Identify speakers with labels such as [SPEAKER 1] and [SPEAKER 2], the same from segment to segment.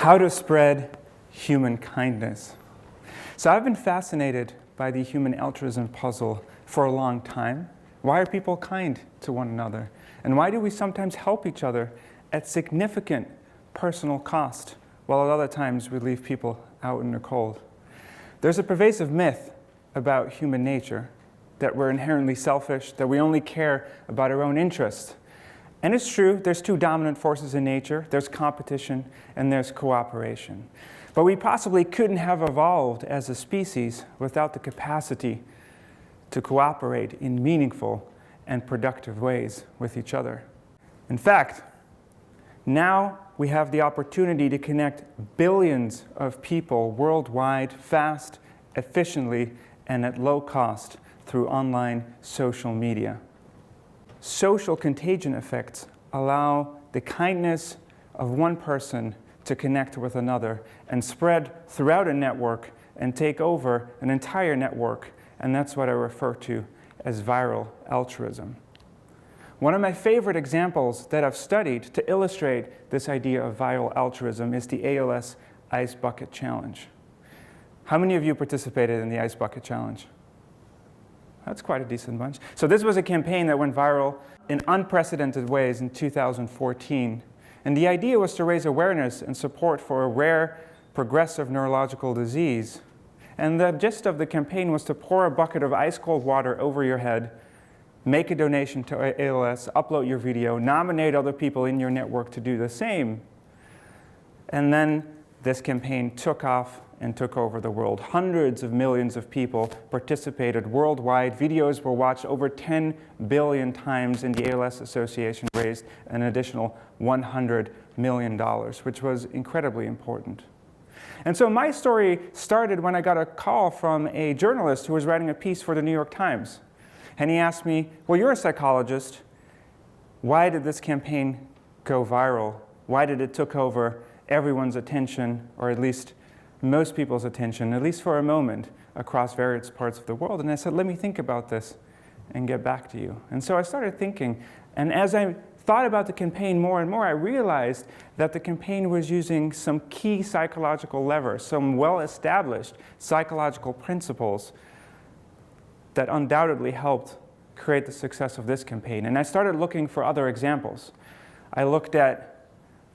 [SPEAKER 1] How to spread human kindness. So I've been fascinated by the human altruism puzzle for a long time. Why are people kind to one another? And why do we sometimes help each other at significant personal cost, while at other times we leave people out in the cold? There's a pervasive myth about human nature, that we're inherently selfish, that we only care about our own interests. And it's true, there's two dominant forces in nature. There's competition and there's cooperation. But we possibly couldn't have evolved as a species without the capacity to cooperate in meaningful and productive ways with each other. In fact, now we have the opportunity to connect billions of people worldwide fast, efficiently, and at low cost through online social media. Social contagion effects allow the kindness of one person to connect with another and spread throughout a network and take over an entire network, and that's what I refer to as viral altruism. One of my favorite examples that I've studied to illustrate this idea of viral altruism is the ALS Ice Bucket Challenge. How many of you participated in the Ice Bucket Challenge? That's quite a decent bunch. So this was a campaign that went viral in unprecedented ways in 2014. And the idea was to raise awareness and support for a rare progressive neurological disease. And the gist of the campaign was to pour a bucket of ice-cold water over your head, make a donation to ALS, upload your video, nominate other people in your network to do the same. And then this campaign took off and took over the world. Hundreds of millions of people participated worldwide. Videos were watched over 10 billion times, and the ALS Association raised an additional $100 million, which was incredibly important. And so my story started when I got a call from a journalist who was writing a piece for the New York Times. And he asked me, well, you're a psychologist. Why did this campaign go viral? Why did it took over everyone's attention, or at least most people's attention, at least for a moment, across various parts of the world? And I said, let me think about this and get back to you. And so I started thinking, and as I thought about the campaign more and more, I realized that the campaign was using some key psychological levers, some well-established psychological principles that undoubtedly helped create the success of this campaign. And I started looking for other examples. I looked at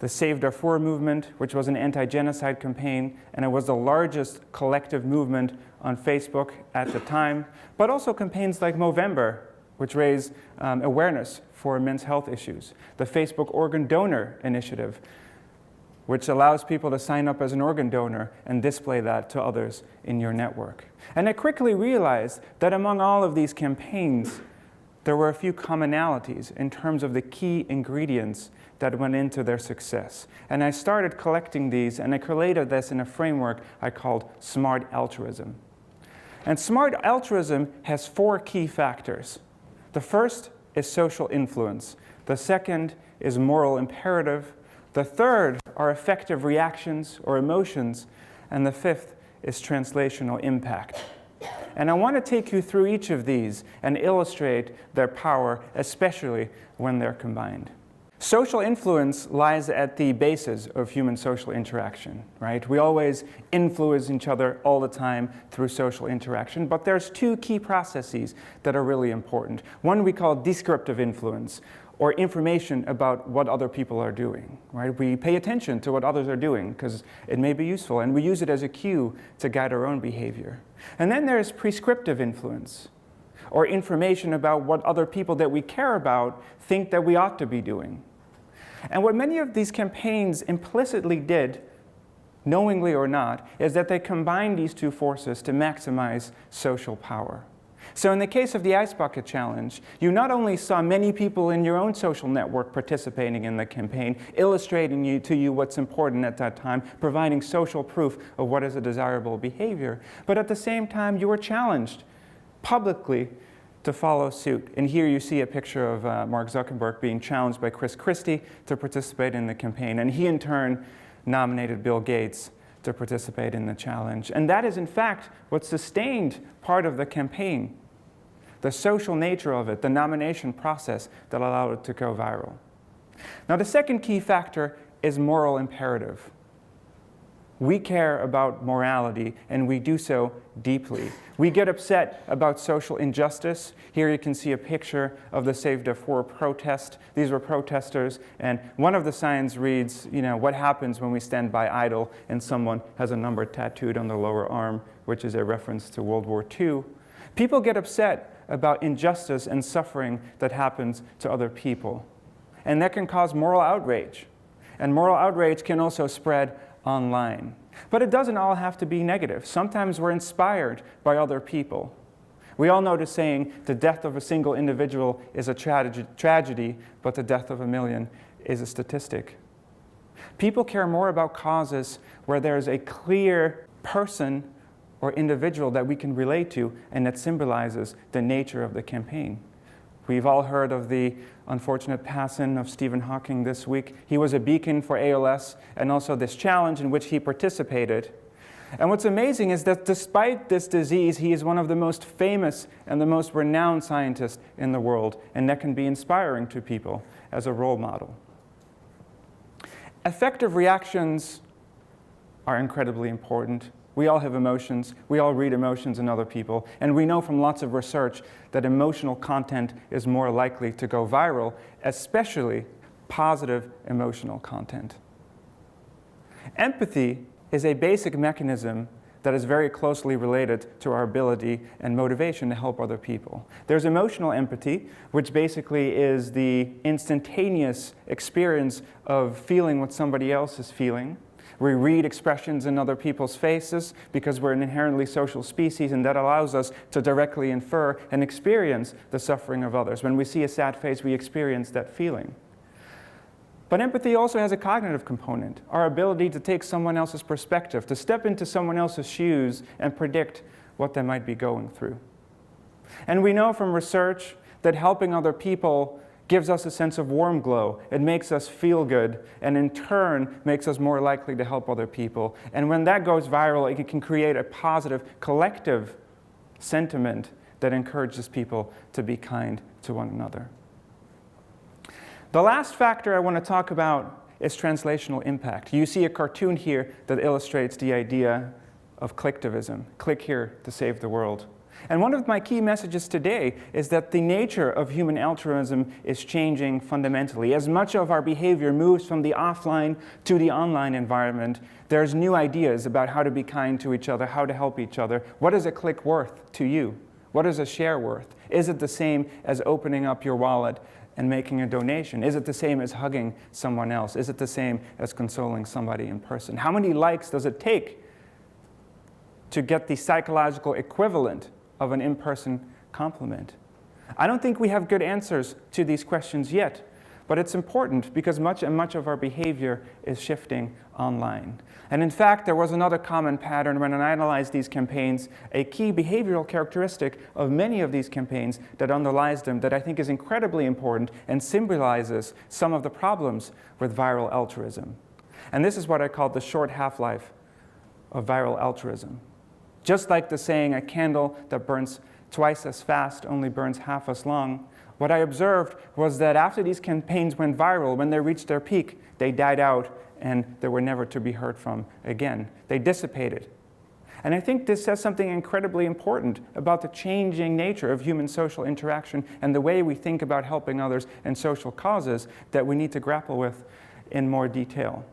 [SPEAKER 1] the Save Darfur movement, which was an anti-genocide campaign, and it was the largest collective movement on Facebook at the time, but also campaigns like Movember, which raised awareness for men's health issues. The Facebook Organ Donor Initiative, which allows people to sign up as an organ donor and display that to others in your network. And I quickly realized that among all of these campaigns, there were a few commonalities in terms of the key ingredients that went into their success. And I started collecting these, and I created this in a framework I called Smart Altruism. And Smart Altruism has four key factors. The first is social influence. The second is moral imperative. The third are effective reactions or emotions. And the fifth is translational impact. And I want to take you through each of these and illustrate their power, especially when they're combined. Social influence lies at the basis of human social interaction, right? We always influence each other all the time through social interaction, but there's two key processes that are really important. One we call descriptive influence, or information about what other people are doing, right? We pay attention to what others are doing because it may be useful, and we use it as a cue to guide our own behavior. And then there's prescriptive influence, or information about what other people that we care about think that we ought to be doing. And what many of these campaigns implicitly did, knowingly or not, is that they combined these two forces to maximize social power. So in the case of the Ice Bucket Challenge, you not only saw many people in your own social network participating in the campaign, illustrating to you what's important at that time, providing social proof of what is a desirable behavior, but at the same time you were challenged publicly to follow suit. And here you see a picture of Mark Zuckerberg being challenged by Chris Christie to participate in the campaign. And he, in turn, nominated Bill Gates to participate in the challenge. And that is, in fact, what sustained part of the campaign, the social nature of it, the nomination process that allowed it to go viral. Now, the second key factor is moral imperative. We care about morality, and we do so deeply. We get upset about social injustice. Here you can see a picture of the Save Darfur protest. These were protesters, and one of the signs reads, what happens when we stand by idle and someone has a number tattooed on the lower arm, which is a reference to World War II. People get upset about injustice and suffering that happens to other people. And that can cause moral outrage. And moral outrage can also spread online. But it doesn't all have to be negative. Sometimes we're inspired by other people. We all know the saying, the death of a single individual is a tragedy, but the death of a million is a statistic. People care more about causes where there's a clear person or individual that we can relate to and that symbolizes the nature of the campaign. We've all heard of the unfortunate passing of Stephen Hawking this week. He was a beacon for ALS and also this challenge in which he participated. And what's amazing is that despite this disease, he is one of the most famous and the most renowned scientists in the world, and that can be inspiring to people as a role model. Effective reactions are incredibly important. We all have emotions. We all read emotions in other people. And we know from lots of research that emotional content is more likely to go viral, especially positive emotional content. Empathy is a basic mechanism that is very closely related to our ability and motivation to help other people. There's emotional empathy, which basically is the instantaneous experience of feeling what somebody else is feeling. We read expressions in other people's faces because we're an inherently social species, and that allows us to directly infer and experience the suffering of others. When we see a sad face, we experience that feeling. But empathy also has a cognitive component, our ability to take someone else's perspective, to step into someone else's shoes and predict what they might be going through. And we know from research that helping other people gives us a sense of warm glow. It makes us feel good, and in turn makes us more likely to help other people. And when that goes viral, it can create a positive collective sentiment that encourages people to be kind to one another. The last factor I want to talk about is translational impact. You see a cartoon here that illustrates the idea of clicktivism. Click here to save the world. And one of my key messages today is that the nature of human altruism is changing fundamentally. As much of our behavior moves from the offline to the online environment, there's new ideas about how to be kind to each other, how to help each other. What is a click worth to you? What is a share worth? Is it the same as opening up your wallet and making a donation? Is it the same as hugging someone else? Is it the same as consoling somebody in person? How many likes does it take to get the psychological equivalent of an in-person compliment? I don't think we have good answers to these questions yet, but it's important because much of our behavior is shifting online. And in fact, there was another common pattern when I analyzed these campaigns, a key behavioral characteristic of many of these campaigns that underlies them that I think is incredibly important and symbolizes some of the problems with viral altruism. And this is what I call the short half-life of viral altruism. Just like the saying, a candle that burns twice as fast only burns half as long, what I observed was that after these campaigns went viral, when they reached their peak, they died out and they were never to be heard from again. They dissipated. And I think this says something incredibly important about the changing nature of human social interaction and the way we think about helping others and social causes that we need to grapple with in more detail.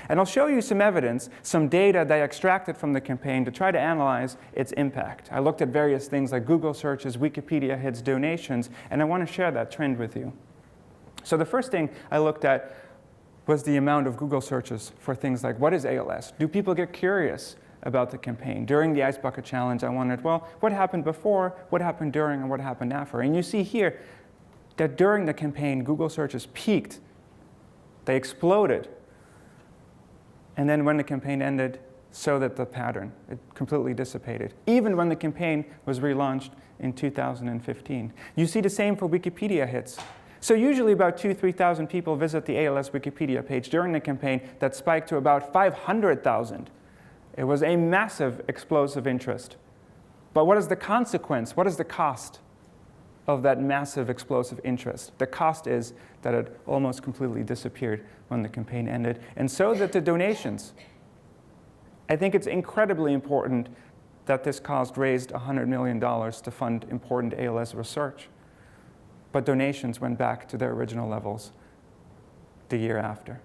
[SPEAKER 1] And I'll show you some evidence, some data that I extracted from the campaign to try to analyze its impact. I looked at various things like Google searches, Wikipedia hits, donations, and I want to share that trend with you. So the first thing I looked at was the amount of Google searches for things like, what is ALS? Do people get curious about the campaign? During the Ice Bucket Challenge, I wondered, well, what happened before, what happened during, and what happened after? And you see here that during the campaign, Google searches peaked. They exploded. And then when the campaign ended, so did the pattern. It completely dissipated, even when the campaign was relaunched in 2015. You see the same for Wikipedia hits. So usually about 2,000–3,000 people visit the ALS Wikipedia page. During the campaign, that spiked to about 500,000. It was a massive, explosive interest. But what is the consequence? What is the cost of that massive, explosive interest? The cost is that it almost completely disappeared when the campaign ended, and so did the donations. I think it's incredibly important that this cause raised $100 million to fund important ALS research, but donations went back to their original levels the year after.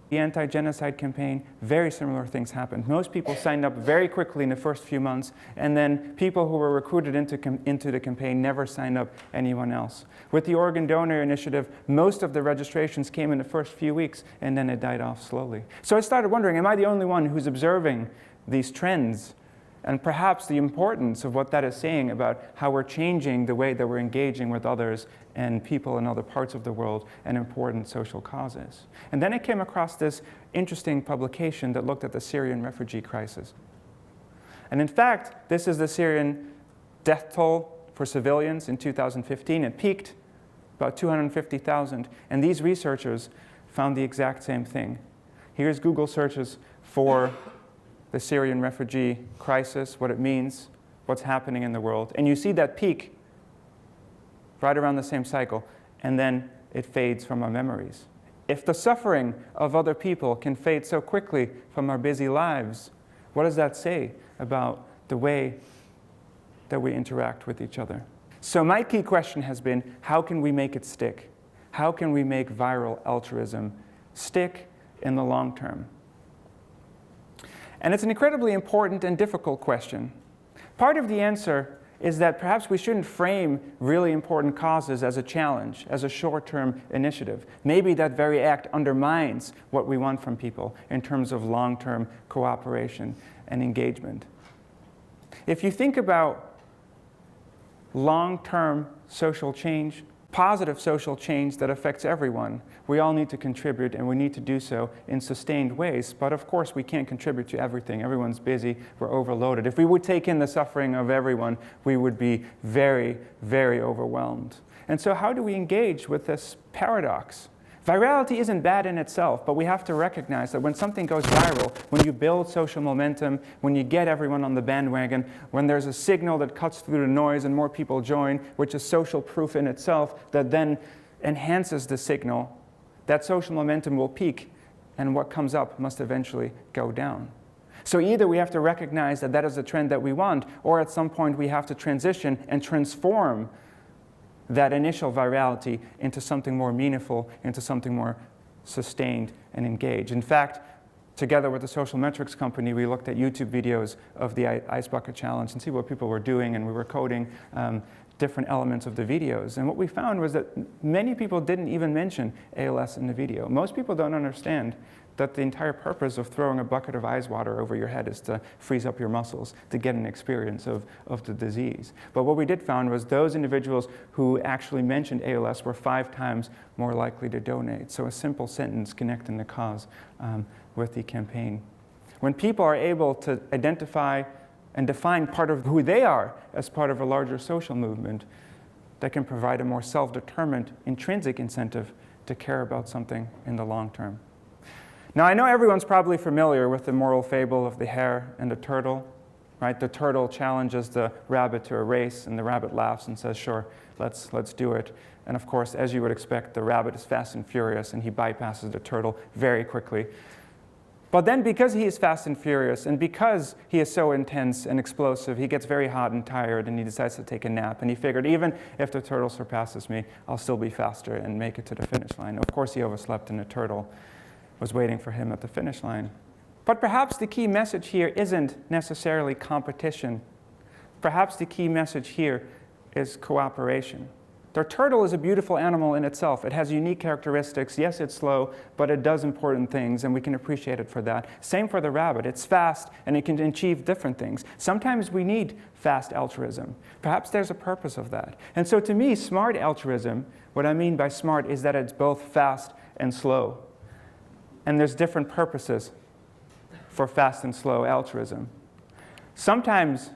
[SPEAKER 1] The anti-genocide campaign, very similar things happened. Most people signed up very quickly in the first few months, and then people who were recruited into the campaign never signed up anyone else. With the Organ Donor Initiative, most of the registrations came in the first few weeks, and then it died off slowly. So I started wondering, am I the only one who's observing these trends? And perhaps the importance of what that is saying about how we're changing the way that we're engaging with others and people in other parts of the world and important social causes. And then I came across this interesting publication that looked at the Syrian refugee crisis. And in fact, this is the Syrian death toll for civilians in 2015. It peaked about 250,000. And these researchers found the exact same thing. Here's Google searches for the Syrian refugee crisis, what it means, what's happening in the world. And you see that peak right around the same cycle, and then it fades from our memories. If the suffering of other people can fade so quickly from our busy lives, what does that say about the way that we interact with each other? So my key question has been, how can we make it stick? How can we make viral altruism stick in the long term? And it's an incredibly important and difficult question. Part of the answer is that perhaps we shouldn't frame really important causes as a challenge, as a short-term initiative. Maybe that very act undermines what we want from people in terms of long-term cooperation and engagement. If you think about long-term social change, positive social change that affects everyone, we all need to contribute, and we need to do so in sustained ways. But of course, we can't contribute to everything. Everyone's busy. We're overloaded. If we would take in the suffering of everyone, we would be very, very overwhelmed. And so how do we engage with this paradox? Virality isn't bad in itself, but we have to recognize that when something goes viral, when you build social momentum, when you get everyone on the bandwagon, when there's a signal that cuts through the noise and more people join, which is social proof in itself, that then enhances the signal, that social momentum will peak, and what comes up must eventually go down. So either we have to recognize that that is the trend that we want, or at some point we have to transition and transform that initial virality into something more meaningful, into something more sustained and engaged. In fact, together with the social metrics company, we looked at YouTube videos of the Ice Bucket Challenge and see what people were doing, and we were coding different elements of the videos. And what we found was that many people didn't even mention ALS in the video. Most people don't understand that the entire purpose of throwing a bucket of ice water over your head is to freeze up your muscles to get an experience of the disease. But what we did find was those individuals who actually mentioned ALS were 5 times more likely to donate. So a simple sentence connecting the cause with the campaign. When people are able to identify and define part of who they are as part of a larger social movement, that can provide a more self-determined, intrinsic incentive to care about something in the long term. Now, I know everyone's probably familiar with the moral fable of the hare and the turtle, right? The turtle challenges the rabbit to a race, and the rabbit laughs and says, sure, let's do it. And of course, as you would expect, the rabbit is fast and furious, and he bypasses the turtle very quickly. But then because he is fast and furious, and because he is so intense and explosive, he gets very hot and tired, and he decides to take a nap. And he figured, even if the turtle surpasses me, I'll still be faster and make it to the finish line. Of course, he overslept, and the turtle was waiting for him at the finish line. But perhaps the key message here isn't necessarily competition. Perhaps the key message here is cooperation. The turtle is a beautiful animal in itself. It has unique characteristics. Yes, it's slow, but it does important things, and we can appreciate it for that. Same for the rabbit. It's fast, and it can achieve different things. Sometimes we need fast altruism. Perhaps there's a purpose of that. And so to me, smart altruism, what I mean by smart is that it's both fast and slow. And there's different purposes for fast and slow altruism. Sometimes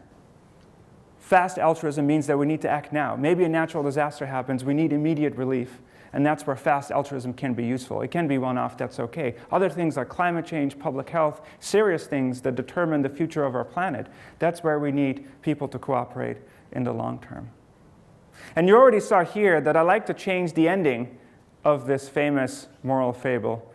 [SPEAKER 1] fast altruism means that we need to act now. Maybe a natural disaster happens, we need immediate relief, and that's where fast altruism can be useful. It can be one-off, that's okay. Other things like climate change, public health, serious things that determine the future of our planet, that's where we need people to cooperate in the long term. And you already saw here that I like to change the ending of this famous moral fable.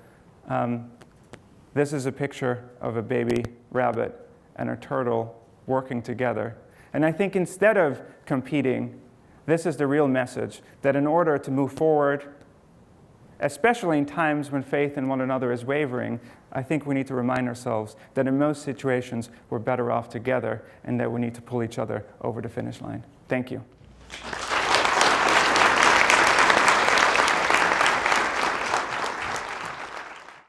[SPEAKER 1] This is a picture of a baby rabbit and a turtle working together. And I think instead of competing, this is the real message, that in order to move forward, especially in times when faith in one another is wavering, I think we need to remind ourselves that in most situations we're better off together and that we need to pull each other over the finish line. Thank you.